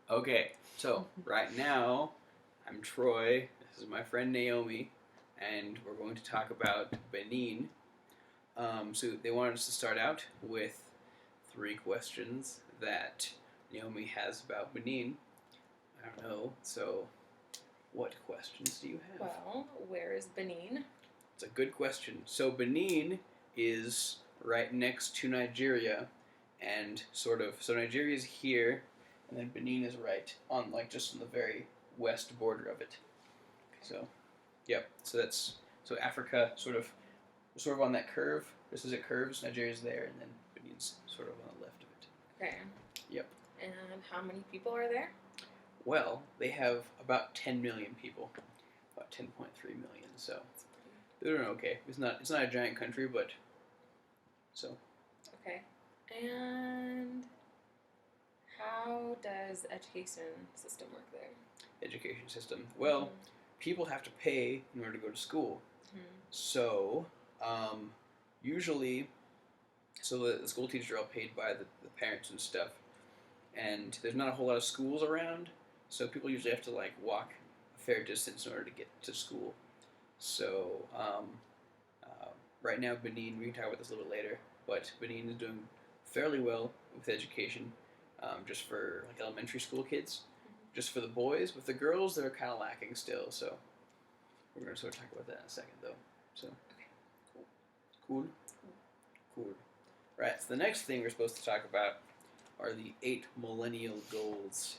Okay, so right now I'm Troy. This is my friend Naomi, and we're going to talk about Benin. So they wanted us to start out with three questions that Naomi has about Benin. I don't know. So, what questions do you have? Well, where is Benin? It's a good question. So Benin is right next to Nigeria, and sort of so Nigeria is here, and then Benin is right on just on the very west border of it. So, yep. So Africa sort of on that curve. Just as it curves, Nigeria's there, and then Benin's sort of on the left of it. Okay. Yep. And how many people are there? Well, they have about 10 million people, about 10.3 million. So they're doing okay. It's not a giant country, but so. Okay. And how does the education system work there? Education system. Well, people have to pay in order to go to school. Mm-hmm. So, usually, the school teachers are all paid by the parents and stuff. And there's not a whole lot of schools around, so people usually have to walk a fair distance in order to get to school. So, right now, Benin, we can talk about this a little bit later, but Benin is doing fairly well with education, just for elementary school kids. Just for the boys. With the girls, they're kind of lacking still. So we're going to sort of talk about that in a second, though. So cool. Right. So the next thing we're supposed to talk about are the 8 millennial goals.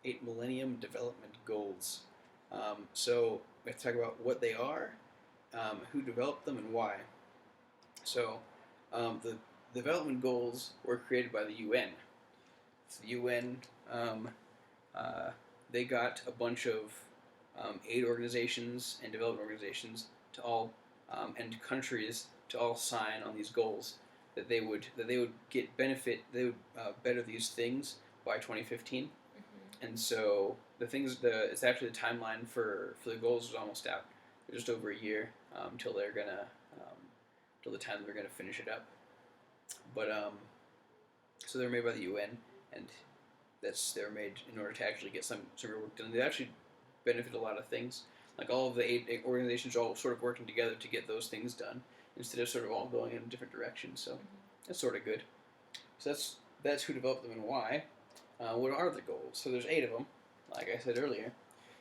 Eight Millennium Development Goals. So we have to talk about what they are, who developed them, and why. So the development goals were created by the UN. So the UN, they got a bunch of aid organizations and development organizations to all and countries to all sign on these goals that they would get benefit. They would better these things by 2015. Mm-hmm. And so it's actually the timeline for the goals is almost out. They're just over a year till they're gonna till the time that they're gonna finish it up. But so they're made by the UN, and they're made in order to actually get some real work done. They actually benefit a lot of things. Like all of the eight organizations are all sort of working together to get those things done instead of sort of all going in different directions. So that's sort of good. So that's who developed them and why. What are the goals? So there's 8 of them, like I said earlier.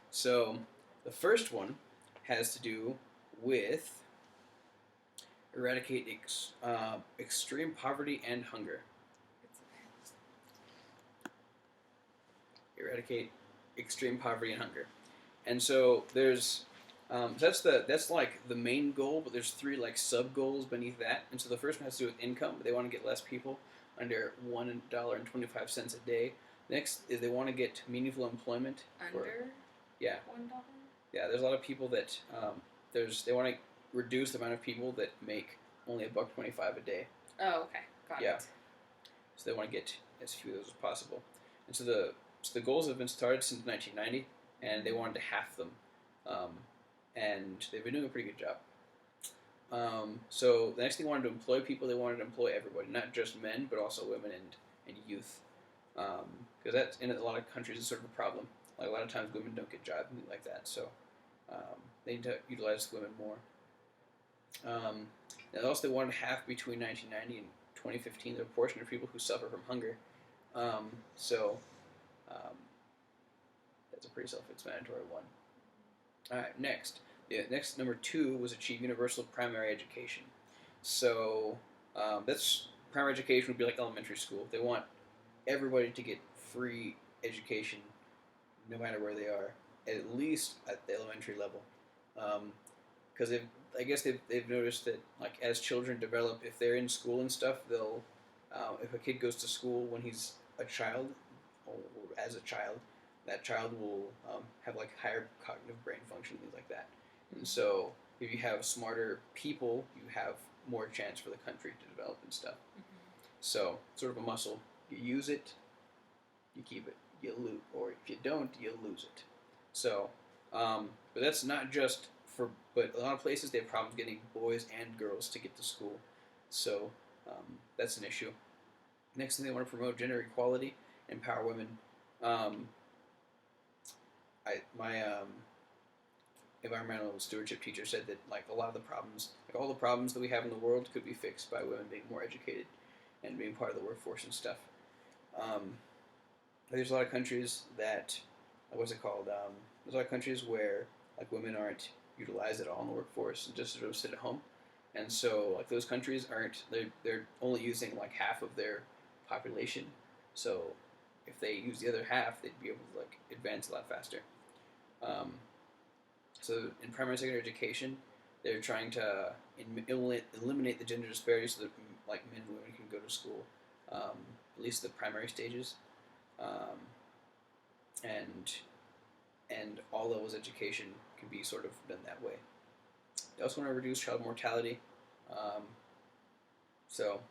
So the first one has to do with eradicate extreme poverty and hunger. Eradicate extreme poverty and hunger. And so there's that's like the main goal, but there's 3 sub goals beneath that. And so the first one has to do with income. They want to get less people under $1.25 a day. Next is they want to get meaningful employment. Under yeah $1. Yeah, there's a lot of people that they want to reduce the amount of people that make only $1.25 a day. Oh, okay, got it. So they want to get as few of those as possible. And so the goals have been started since 1990, and they wanted to half them, and they've been doing a pretty good job. So the next thing they wanted to employ people, they wanted to employ everybody, not just men, but also women and youth, because that's in a lot of countries is sort of a problem. Like a lot of times women don't get jobs and things like that, so they need to utilize women more. And also they wanted half between 1990 and 2015 the proportion of people who suffer from hunger. That's a pretty self-explanatory one. All right, next. Next, number 2 was achieve universal primary education. So that's primary education would be like elementary school. They want everybody to get free education, no matter where they are, at least at the elementary level. Because I guess they've noticed that as children develop, if they're in school and stuff, they'll if a kid goes to school when he's a child or as a child, that child will have higher cognitive brain function, things like that. And so if you have smarter people, you have more chance for the country to develop and stuff. Mm-hmm. So sort of a muscle. You use it, you keep it. You lose, or if you don't, you lose it. So, but that's not just but a lot of places they have problems getting boys and girls to get to school. So that's an issue. Next thing, they want to promote gender equality empower women. Um, my environmental stewardship teacher said that like a lot of the problems, like all the problems that we have in the world, could be fixed by women being more educated and being part of the workforce and stuff. There's a lot of countries that, what's it called? There's a lot of countries where like women aren't utilized at all in the workforce and just sort of sit at home, and so like those countries aren't they're only using like half of their population. So if they use the other half, they'd be able to like advance a lot faster. Um, so in primary and secondary education, they're trying to eliminate the gender disparity so that like men and women can go to school, at least the primary stages, um, and all levels of education can be sort of done that way. They also want to reduce child mortality. Um, so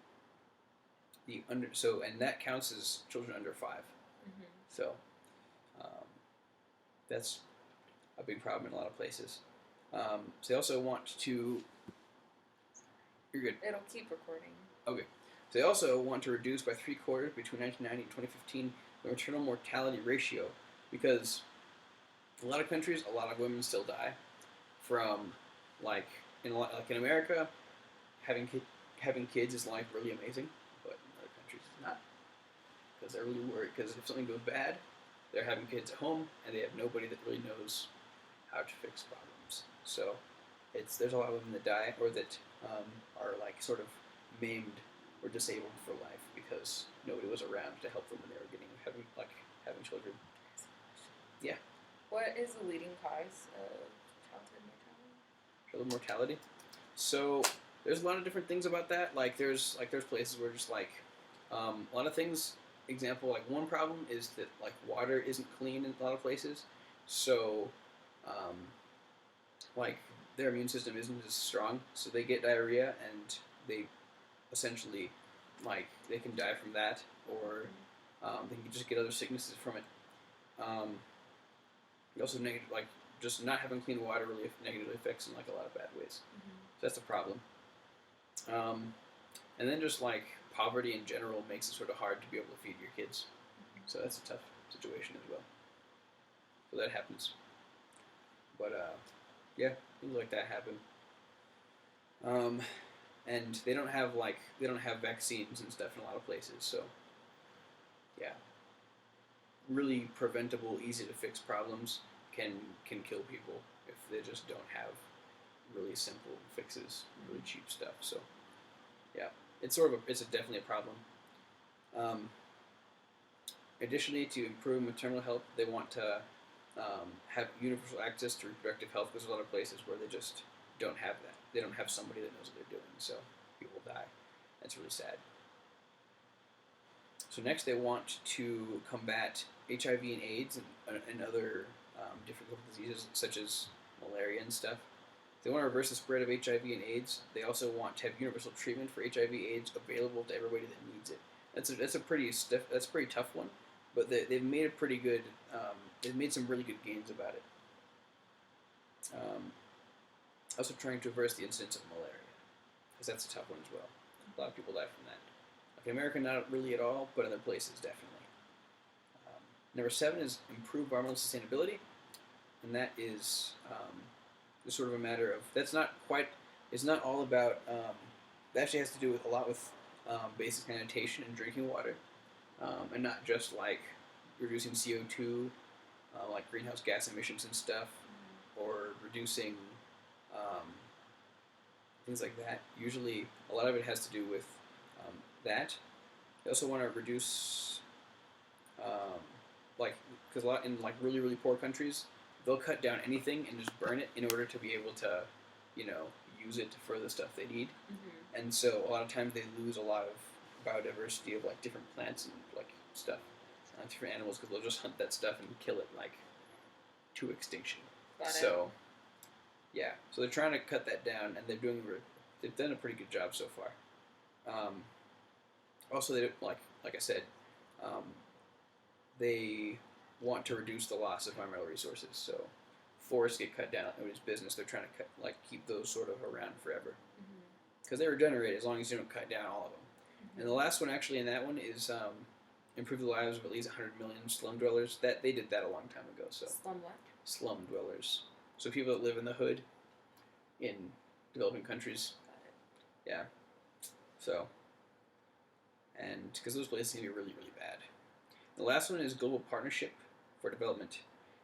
and that counts as children under 5. Mm-hmm. So that's a big problem in a lot of places. So they also want to. You're good. It'll keep recording. Okay. So they also want to reduce by 3/4 between 1990 and 2015 the maternal mortality ratio, because in a lot of countries, a lot of women still die from like in America, having kids is like really amazing, but in other countries it's not, because they're really worried because if something goes bad, they're having kids at home and they have nobody that really knows how to fix problems. So there's a lot of women that die or that are like sort of maimed or disabled for life because nobody was around to help them when they were having children. Yeah. What is the leading cause of childhood mortality? Childhood mortality. So there's a lot of different things about that. Like there's places where just like a lot of things. Example, like one problem is that like water isn't clean in a lot of places. So like their immune system isn't as strong, so they get diarrhea and they essentially like they can die from that, or they can just get other sicknesses from it. Also like just not having clean water really negatively affects in like a lot of bad ways. Mm-hmm. So that's a problem. And then just like poverty in general makes it sort of hard to be able to feed your kids. Mm-hmm. So that's a tough situation as well. So that happens. But yeah, things like that happen. And they don't have vaccines and stuff in a lot of places. So yeah, really preventable, easy to fix problems can kill people if they just don't have really simple fixes, really cheap stuff. So yeah, it's definitely a problem. Additionally, to improve maternal health, they want to have universal access to reproductive health, because there's a lot of places where they just don't have that. They don't have somebody that knows what they're doing, so people die. That's really sad. So next, they want to combat HIV and AIDS and other difficult diseases such as malaria and stuff. They want to reverse the spread of HIV and AIDS. They also want to have universal treatment for HIV/AIDS available to everybody that needs it. That's a pretty tough one, but they've made a pretty good. They've made some really good gains about it. Also trying to reverse the incidence of malaria, because that's a tough one as well. A lot of people die from that. Like in America, not really at all, but other places definitely. Number 7 is improve environmental sustainability, and that is just sort of a matter of it's not all about. It actually has to do with a lot with basic sanitation and drinking water, and not just like reducing CO2, like greenhouse gas emissions and stuff, or reducing things like that. Usually, a lot of it has to do with that. They also want to reduce, because a lot in like really really poor countries, they'll cut down anything and just burn it in order to be able to, use it for the stuff they need. Mm-hmm. And so a lot of times they lose a lot of biodiversity of like different plants and like stuff, different animals, because they'll just hunt that stuff and kill it like to extinction. So yeah, so they're trying to cut that down, and they've done a pretty good job so far. Also, they like I said, they want to reduce the loss of environmental resources. So forests get cut down, nobody's business. They're trying to keep those sort of around forever, because they regenerate as long as you don't cut down all of them. Mm-hmm. And the last one actually in that one is improve the lives of at least 100 million slum dwellers. That they did that a long time ago. So Slum what? slum dwellers. So people that live in the hood in developing countries. Got it. Yeah. So, and because those places can be really, really bad. The last one is global partnership for development,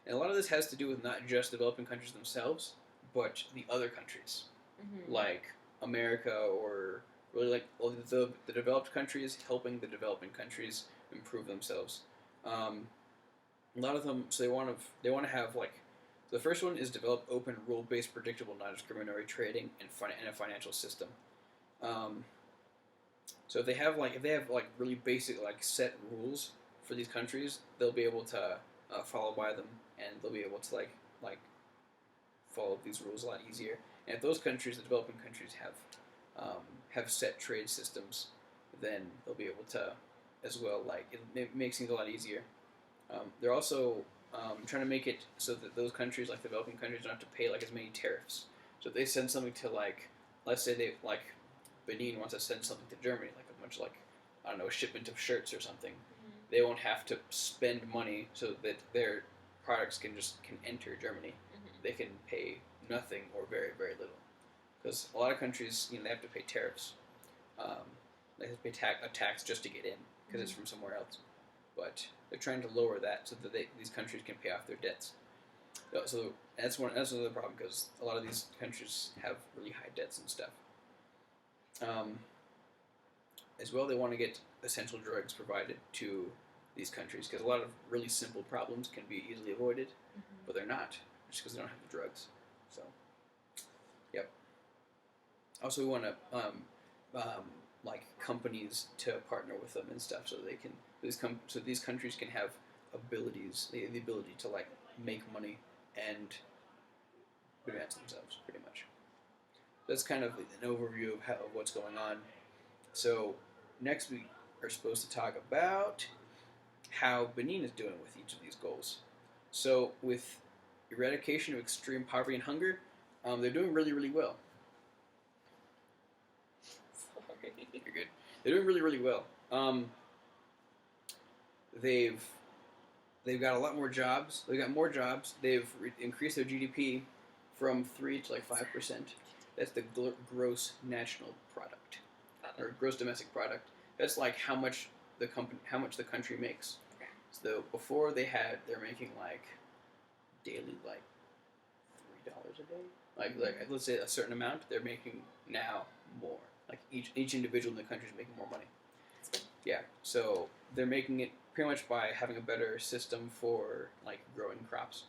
and a lot of this has to do with not just developing countries themselves, but the other countries, Mm-hmm. like America, or really like the developed countries helping the developing countries improve themselves. A lot of them, so they want to have like the first one is develop open, rule-based, predictable, non-discriminatory trading and a financial system. Um, so if they have like really basic like set rules for these countries, they'll be able to follow by them, and they'll be able to like follow these rules a lot easier. And if those countries, the developing countries, have set trade systems, then they'll be able to as well. Like it makes things a lot easier. They're also trying to make it so that those countries, like the developing countries, don't have to pay like as many tariffs. So if they send something to like, let's say they like Benin wants to send something to Germany, like a bunch of like I don't know, a shipment of shirts or something, Mm-hmm. they won't have to spend money so that their products can enter Germany. Mm-hmm. They can pay nothing or very very little, because a lot of countries they have to pay tariffs. Um, they have to pay a tax just to get in because it's from somewhere else. But they're trying to lower that so that these countries can pay off their debts. So that's another problem, because a lot of these countries have really high debts and stuff. As well, they want to get essential drugs provided to these countries, because a lot of really simple problems can be easily avoided, Mm-hmm. but they're not, just because they don't have the drugs. So, yep. Also, we want to like companies to partner with them and stuff, so they can so these countries can have abilities, the ability to like make money and advance themselves, pretty much. That's kind of an overview of what's going on. So next we are supposed to talk about how Benin is doing with each of these goals. So with eradication of extreme poverty and hunger, they're doing really, really well. Sorry. You're good. They're doing really, really well. They've got a lot more jobs. They've got more jobs. They've increased their GDP from 3 to like 5%. That's the gross national product, or gross domestic product. That's like how much the country makes. Okay. So before they're making like daily like $3 a day. Like let's say a certain amount, they're making now more. Like each individual in the country is making more money. That's good. Yeah, so they're making it pretty much by having a better system for like growing crops.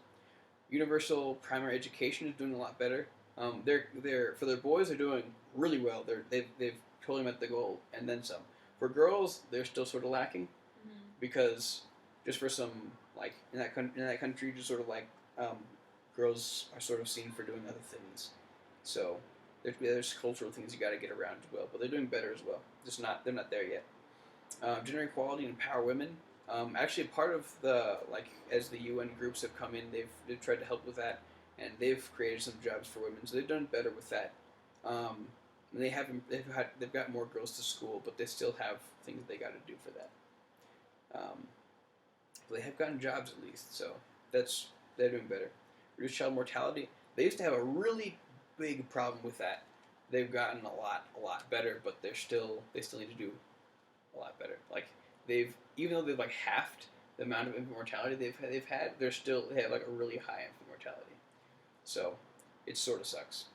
Universal primary education is doing a lot better. They're for their boys, they're doing really well. They've totally met the goal and then some. For girls, they're still sort of lacking, Mm-hmm. because just for some like in that country, just sort of like girls are sort of seen for doing other things. So there's cultural things you got to get around as well. But they're doing better as well. They're not there yet. Gender equality and empower women. Actually, part of the as the UN groups have come in, they've tried to help with that, and they've created some jobs for women, so they've done better with that. They've got more girls to school, but they still have things they got to do for that. But they have gotten jobs at least, so they're doing better. Reduce child mortality. They used to have a really big problem with that. They've gotten a lot better, but they still need to do a lot better. Like even though they've like halved the amount of infant mortality they've had, they have like a really high infant mortality. So it sort of sucks.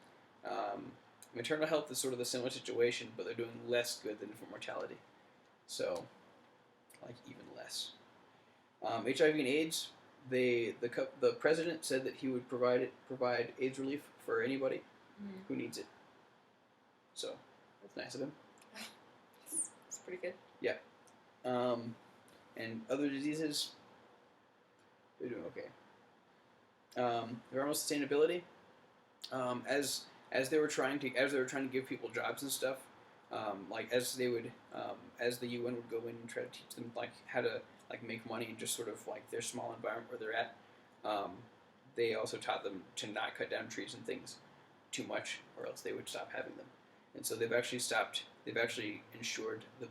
Maternal health is sort of the similar situation, but they're doing less good than infant mortality. So like even less. HIV and AIDS. The president said that he would provide AIDS relief for anybody Mm-hmm. who needs it. So that's nice of him. It's pretty good. Yeah. And other diseases, they're doing okay. Environmental sustainability. As they were trying to give people jobs and stuff, as the UN would go in and try to teach them like how to like make money in just sort of like their small environment where they're at. They also taught them to not cut down trees and things too much, or else they would stop having them. And so they've actually ensured the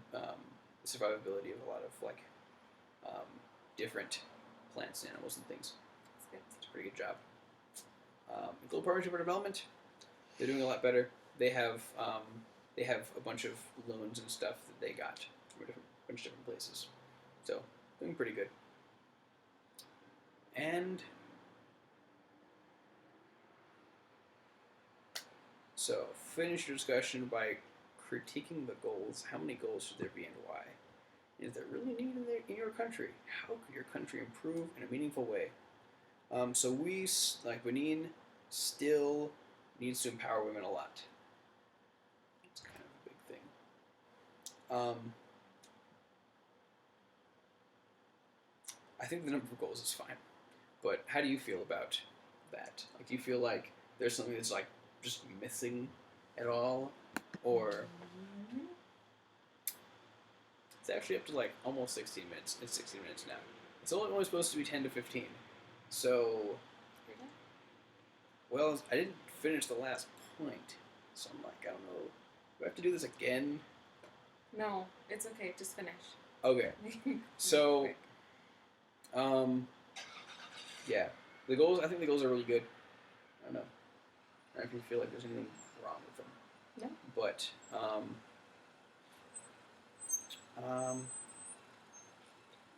survivability of a lot of like different plants and animals and things. That's good. It's a pretty good job. Global Partnership for Development, they're doing a lot better. They have a bunch of loans and stuff that they got from a bunch of different places. So, doing pretty good. And so, finish your discussion by critiquing the goals. How many goals should there be and why? Is there really need in your country? How could your country improve in a meaningful way? So we, like Benin, still needs to empower women a lot. It's kind of a big thing. I think the number of goals is fine, but how do you feel about that? Like, do you feel like there's something that's like just missing at all, or it's actually up to like almost 16 minutes. It's 16 minutes now. It's only supposed to be 10 to 15. So, well, I didn't finish the last point, so I'm like, I don't know. Do I have to do this again? No, it's okay. Just finish. Okay. So, yeah, the goals. I think the goals are really good. I don't know. I don't feel like there's anything wrong with them. No. But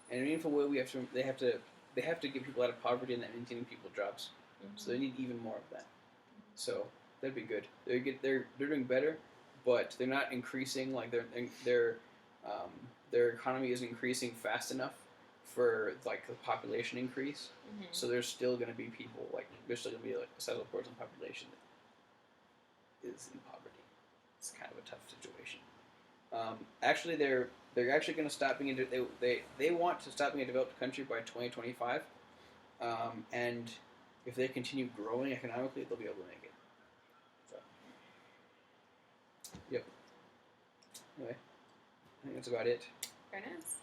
in a meaningful way, they have to get people out of poverty and maintaining people jobs. Mm-hmm. So they need even more of that. So that'd be good. They're doing better, but they're not increasing. Like their economy isn't increasing fast enough for like the population increase. Mm-hmm. So there's still going to be people there's still going to be like a sizable portion of the population that is in poverty. It's kind of a tough situation. Actually, they're actually going to stop being they want to stop being a developed country by 2025, and if they continue growing economically, they'll be able to make it. So, yep. Anyway, I think that's about it. Very nice.